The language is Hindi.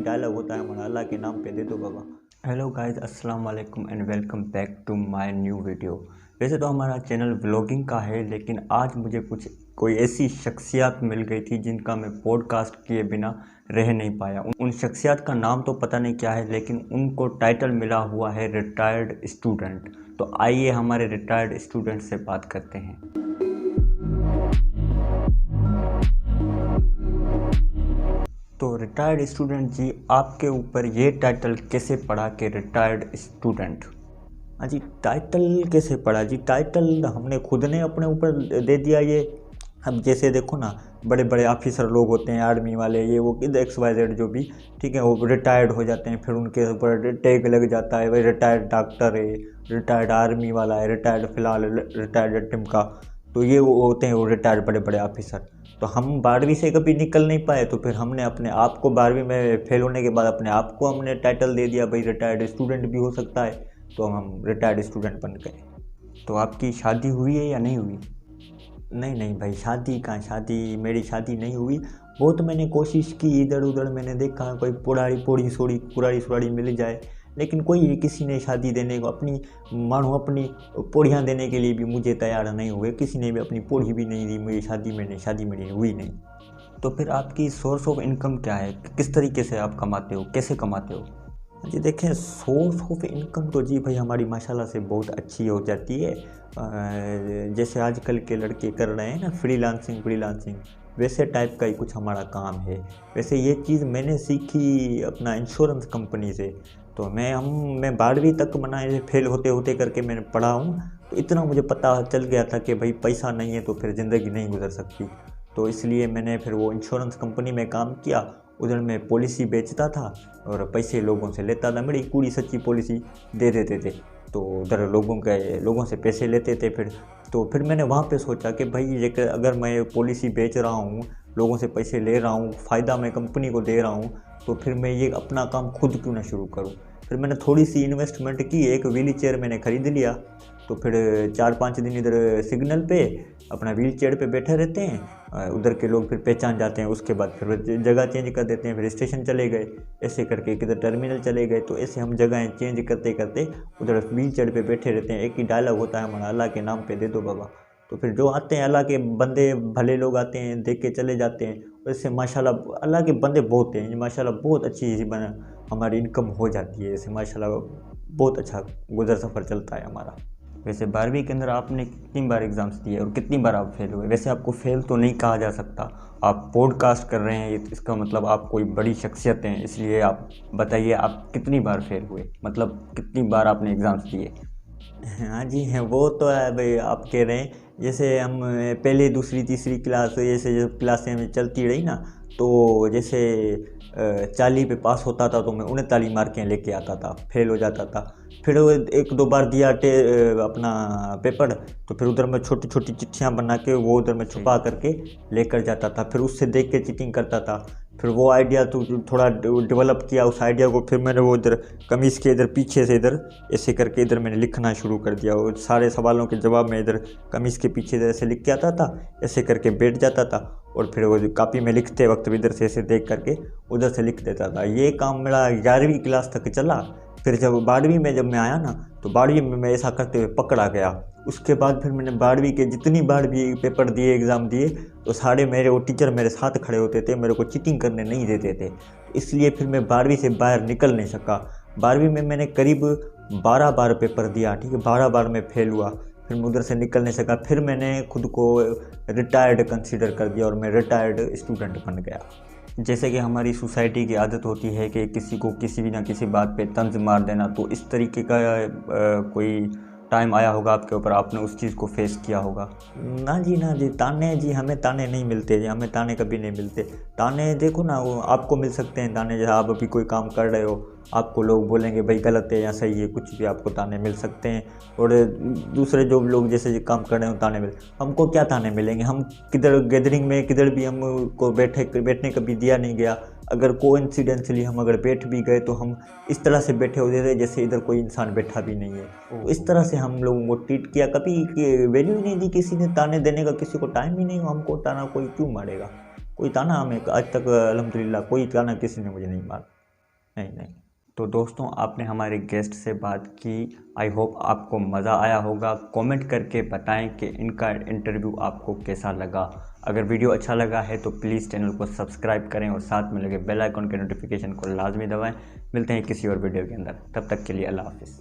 डायलॉग होता है हमारा, अल्लाह के नाम पे दे दो बाबा। हेलो गाइस, अस्सलाम वालेकुम and welcome back to my new video. वैसे तो हमारा चैनल व्लॉगिंग का है, लेकिन आज मुझे कोई ऐसी शख्सियत मिल गई थी जिनका मैं पॉडकास्ट किए बिना रह नहीं पाया। उन शख्सियत का नाम तो पता नहीं क्या है, लेकिन उनको टाइटल मिला हुआ है रिटायर्ड स्टूडेंट। तो आइए हमारे रिटायर्ड स्टूडेंट से बात करते हैं। तो रिटायर्ड स्टूडेंट जी, आपके ऊपर ये टाइटल कैसे पड़ा कि रिटायर्ड स्टूडेंट? हाँ जी, टाइटल कैसे पड़ा जी? टाइटल हमने खुद ने अपने ऊपर दे दिया ये। अब जैसे देखो ना, बड़े बड़े ऑफिसर लोग होते हैं, आर्मी वाले, ये वो XYZ जो भी, ठीक है, वो रिटायर्ड हो जाते हैं, फिर उनके ऊपर टैग लग जाता है, भाई रिटायर्ड डॉक्टर है, रिटायर्ड आर्मी वाला है, रिटायर्ड फिलहाल रिटायर्ड टीम का। तो ये वो होते हैं वो रिटायर्ड बड़े बड़े ऑफिसर। तो हम 12वीं से कभी निकल नहीं पाए, तो फिर हमने अपने आप को 12वीं में फेल होने के बाद अपने आप को हमने टाइटल दे दिया, भाई रिटायर्ड स्टूडेंट भी हो सकता है। तो हम रिटायर्ड स्टूडेंट बन गए। तो आपकी शादी हुई है या नहीं हुई? नहीं नहीं भाई, शादी कहाँ, मेरी शादी नहीं हुई। बहुत मैंने कोशिश की, इधर उधर मैंने देखा कोई पुराड़ी सोड़ी मिल जाए, लेकिन कोई किसी ने शादी देने को अपनी अपनी पोड़ियाँ देने के लिए भी मुझे तैयार नहीं हुए। किसी ने भी अपनी पोड़ी भी नहीं दी मुझे शादी मेरी हुई नहीं। तो फिर आपकी सोर्स ऑफ इनकम क्या है? किस तरीके से आप कमाते हो, कैसे कमाते हो? जी देखें, सोर्स ऑफ इनकम तो जी भाई हमारी माशाल्लाह से बहुत अच्छी हो जाती है। जैसे आजकल के लड़के कर रहे हैं ना, फ्रीलांसिंग, वैसे टाइप का ही कुछ हमारा काम है। वैसे ये चीज़ मैंने सीखी अपना इंश्योरेंस कंपनी से। तो मैं 12वीं तक मना फेल होते होते करके मैंने पढ़ा हूँ। तो इतना मुझे पता चल गया था कि भाई पैसा नहीं है तो फिर ज़िंदगी नहीं गुजर सकती। तो इसलिए मैंने फिर वो इंश्योरेंस कंपनी में काम किया। उधर मैं पॉलिसी बेचता था और पैसे लोगों से लेता था, मेरी पूरी सच्ची पॉलिसी दे देते थे। तो उधर लोगों से पैसे लेते थे। फिर मैंने वहाँ पे सोचा कि भाई अगर मैं पॉलिसी बेच रहा हूँ, लोगों से पैसे ले रहा हूँ, फ़ायदा मैं कंपनी को दे रहा हूँ, तो फिर मैं ये अपना काम खुद क्यों ना शुरू करूँ। फिर मैंने थोड़ी सी इन्वेस्टमेंट की, एक व्हील चेयर मैंने ख़रीद लिया। तो फिर 4-5 दिन इधर सिग्नल पे अपना व्हील चेयर पे बैठे रहते हैं, उधर के लोग फिर पहचान जाते हैं। उसके बाद फिर जगह चेंज कर देते हैं, फिर स्टेशन चले गए, ऐसे करके किधर टर्मिनल चले गए। तो ऐसे हम जगहें चेंज करते करते उधर व्हील चेयर पे बैठे रहते हैं। एक ही डायलॉग होता है हमारा, अल्लाह के नाम पे दे दो बाबा। तो फिर जो आते हैं अल्लाह के बंदे, भले लोग आते हैं, देख के चले जाते हैं। वैसे माशाल्लाह अल्लाह के बंदे बहुत हैं, माशाल्लाह बहुत अच्छी हमारी इनकम हो जाती है। ऐसे माशाल्लाह बहुत अच्छा गुजर सफ़र चलता है हमारा। वैसे 12वीं के अंदर आपने कितनी बार एग्ज़ाम्स दिए और कितनी बार आप फेल हुए? वैसे आपको फेल तो नहीं कहा जा सकता, आप पॉडकास्ट कर रहे हैं, इसका मतलब आप कोई बड़ी शख्सियत हैं, इसलिए आप बताइए आप कितनी बार फेल हुए, मतलब कितनी बार आपने एग्ज़ाम्स दिए? हाँ जी, हैं वो तो है भाई। आप कह रहे हैं जैसे हम पहले दूसरी तीसरी क्लास, जैसे जब क्लासें में चलती रही ना, तो जैसे 40 पे पास होता था तो मैं 39 मार्कें लेके आता था, फेल हो जाता था। फिर वो 1-2 बार दिया अपना पेपर, तो फिर उधर मैं छोटी छोटी चिट्ठियाँ बना के वो उधर मैं छुपा करके लेकर जाता था, फिर उससे देख के चीटिंग करता था। फिर वो आइडिया तो थोड़ा डेवलप किया, उस आइडिया को फिर मैंने वो इधर कमीज़ के इधर पीछे से इधर ऐसे करके इधर मैंने लिखना शुरू कर दिया। वो सारे सवालों के जवाब मैं इधर कमीज़ के पीछे इधर ऐसे लिख के आता था, ऐसे करके बैठ जाता था, और फिर वो कापी में लिखते वक्त भी इधर से ऐसे देख करके उधर से लिख देता था। ये काम मेरा 11वीं क्लास तक चला। फिर जब 12वीं में जब मैं आया ना, तो 12वीं में मैं ऐसा करते हुए पकड़ा गया। उसके बाद फिर मैंने 12वीं के जितनी बार भी पेपर दिए, एग्ज़ाम दिए, तो सारे मेरे वो टीचर मेरे साथ खड़े होते थे, मेरे को चीटिंग करने नहीं देते थे। इसलिए फिर मैं 12वीं से बाहर निकल नहीं सका। 12वीं में मैंने करीब 12 बार पेपर दिया, ठीक है, 12 बार मैं फेल हुआ। फिर मैं उधर से निकल नहीं सका। फिर मैंने खुद को रिटायर्ड कंसीडर कर दिया और मैं रिटायर्ड स्टूडेंट बन गया। जैसे कि हमारी सोसाइटी की आदत होती है कि किसी को किसी भी ना किसी बात पे तंज मार देना, तो इस तरीके का कोई टाइम आया होगा आपके ऊपर, आपने उस चीज़ को फेस किया होगा? ना जी, ताने जी, हमें ताने नहीं मिलते जी, हमें ताने कभी नहीं मिलते। ताने देखो ना, वो आपको मिल सकते हैं ताने, जैसे आप अभी कोई काम कर रहे हो, आपको लोग बोलेंगे भाई गलत है या सही है, कुछ भी आपको ताने मिल सकते हैं। और दूसरे जो लोग जैसे काम कर रहे हो ताने मिल, हमको क्या ताने मिलेंगे? हम किधर गैदरिंग में किधर भी हमको बैठने कभी दिया नहीं गया। अगर कोइंसिडेंटली हम अगर बैठ भी गए तो हम इस तरह से बैठे होते थे जैसे इधर कोई इंसान बैठा भी नहीं है। तो इस तरह से हम लोगों को ट्रीट किया, कभी वैल्यू ही नहीं दी किसी ने। ताने देने का किसी को टाइम ही नहीं हो, हमको ताना कोई क्यों मारेगा? कोई ताना हमें आज तक अल्हम्दुलिल्लाह कोई ताना किसी ने मुझे नहीं मारा। नहीं। तो दोस्तों, आपने हमारे गेस्ट से बात की। आई होप आपको मज़ा आया होगा। कमेंट करके बताएं कि इनका इंटरव्यू आपको कैसा लगा। अगर वीडियो अच्छा लगा है तो प्लीज़ चैनल को सब्सक्राइब करें और साथ में लगे बेल आइकन के नोटिफिकेशन को लाजमी दबाएं। मिलते हैं किसी और वीडियो के अंदर, तब तक के लिए अल्लाह हाफिज़।